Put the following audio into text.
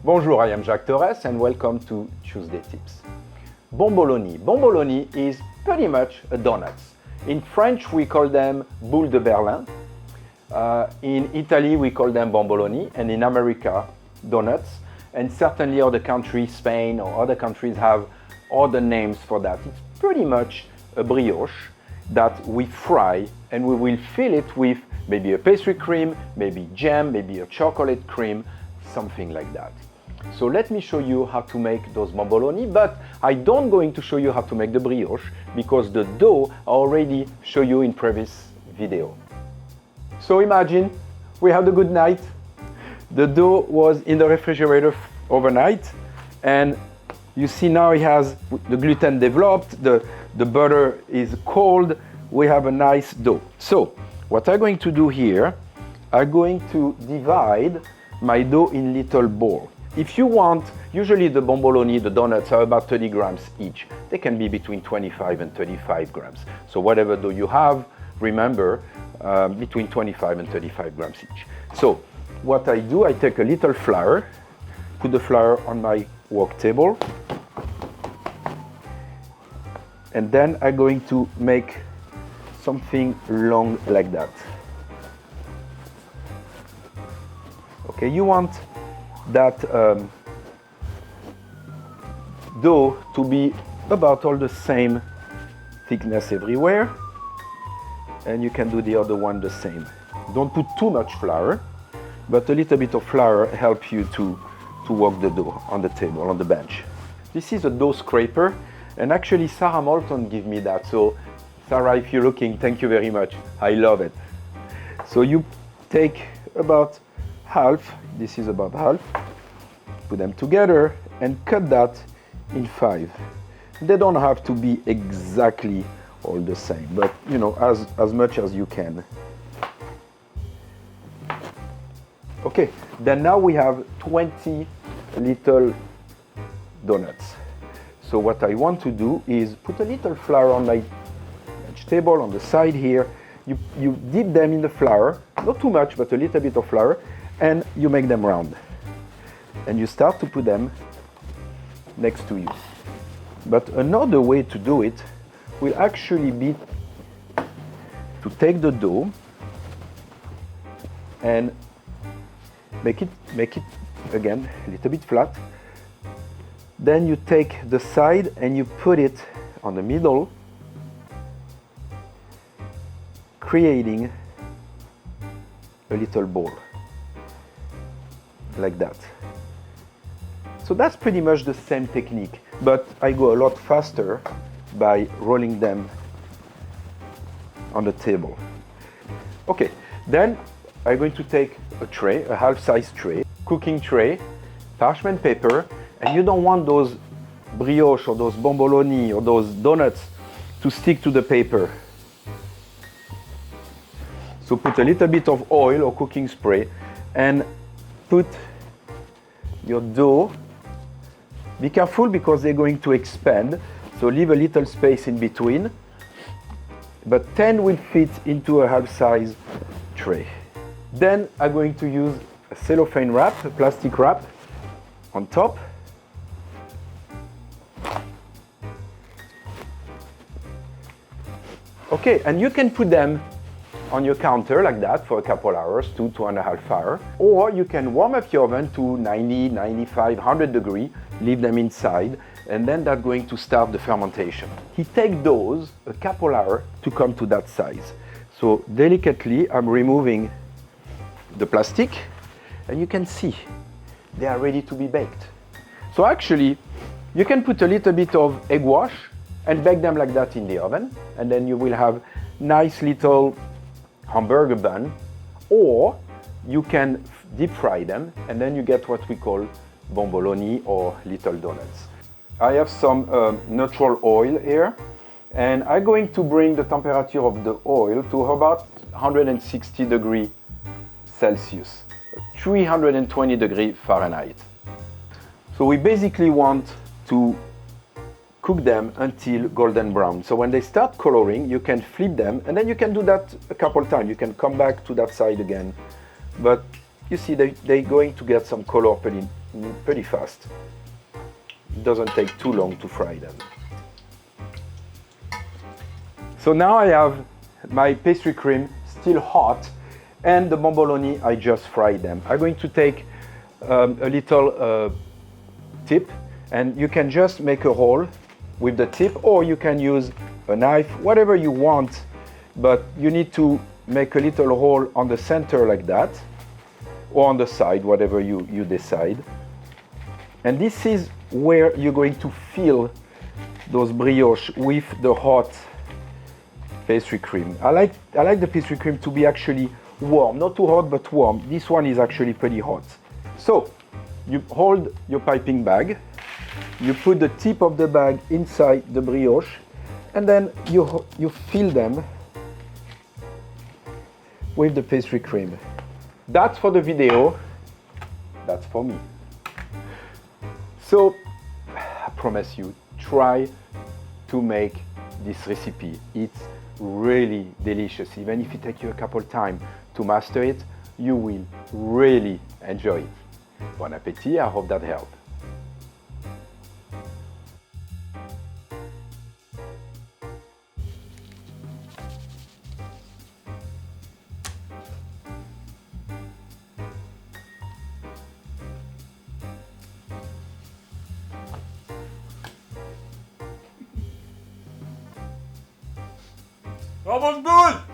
Bonjour, I am Jacques Torres and welcome to Tuesday Tips. Bomboloni. Bomboloni is pretty much a donut. In French we call them boules de Berlin. In Italy we call them bomboloni, and in America donuts. And certainly other countries, Spain or other countries, have other names for that. It's pretty much a brioche that we fry, and we will fill it with maybe a pastry cream, maybe jam, maybe a chocolate cream, something like that. So let me show you how to make those bomboloni, but I don't going to show you how to make the brioche because the dough I already show you in previous video. So imagine we had a good night. The dough was in the refrigerator overnight, and you see now it has the gluten developed, the butter is cold, we have a nice dough. So what I'm going to do here, I'm going to divide my dough in little balls. If you want, usually the bomboloni, the donuts are about 30 grams each. They can be between 25 and 35 grams. So whatever dough you have, remember, between 25 and 35 grams each. So what I do, I take a little flour, put the flour on my work table, and then I'm going to make something long like that. Okay, you want that dough to be about all the same thickness everywhere, and you can do the other one the same. Don't put too much flour, but a little bit of flour helps you to work the dough on the table, on the bench. This is a dough scraper, and actually Sarah Moulton gave me that. So Sarah, if you're looking, thank you very much. I love it. So you take about half, this is about half, put them together and cut that in 5. They don't have to be exactly all the same, but you know, as much as you can. Okay, then now we have 20 little donuts. So what I want to do is put a little flour on my bench table on the side here. You dip them in the flour, not too much, but a little bit of flour, and you make them round. And you start to put them next to you. But another way to do it will actually be to take the dough and make it again a little bit flat. Then you take the side and you put it on the middle, creating a little ball like that. So that's pretty much the same technique, but I go a lot faster by rolling them on the table. Okay, then I'm going to take a tray, a half-size tray, cooking tray, parchment paper, and you don't want those brioche or those bomboloni or those donuts to stick to the paper. So put a little bit of oil or cooking spray and put your dough. Be careful because they're going to expand, so leave a little space in between, but 10 will fit into a half-size tray. Then I'm going to use a cellophane wrap, a plastic wrap on top. Okay, and you can put them on your counter like that for a couple hours, 2.5 hours, or you can warm up your oven to 90, 95, 100 degrees, leave them inside, and then that's going to start the fermentation. It takes those a couple hours to come to that size. So delicately, I'm removing the plastic, and you can see they are ready to be baked. So actually, you can put a little bit of egg wash and bake them like that in the oven, and then you will have nice little hamburger bun, or you can deep fry them, and then you get what we call bomboloni or little donuts. I have some natural oil here, and I'm going to bring the temperature of the oil to about 160 degrees Celsius, 320 degrees Fahrenheit. So we basically want to cook them until golden brown. So when they start coloring, you can flip them, and then you can do that a couple times. You can come back to that side again. But you see, they're going to get some color pretty fast. It doesn't take too long to fry them. So now I have my pastry cream still hot and the bomboloni, I just fried them. I'm going to take a little tip, and you can just make a hole with the tip, or you can use a knife, whatever you want, but you need to make a little hole on the center like that, or on the side, whatever you decide. And this is where you're going to fill those brioches with the hot pastry cream. I like the pastry cream to be actually warm, not too hot, but warm. This one is actually pretty hot. So you hold your piping bag, you put the tip of the bag inside the brioche, and then you fill them with the pastry cream. That's for the video, that's for me. So I promise you, try to make this recipe. It's really delicious. Even if it takes you a couple times to master it, you will really enjoy it. Bon appétit, I hope that helped. That was good!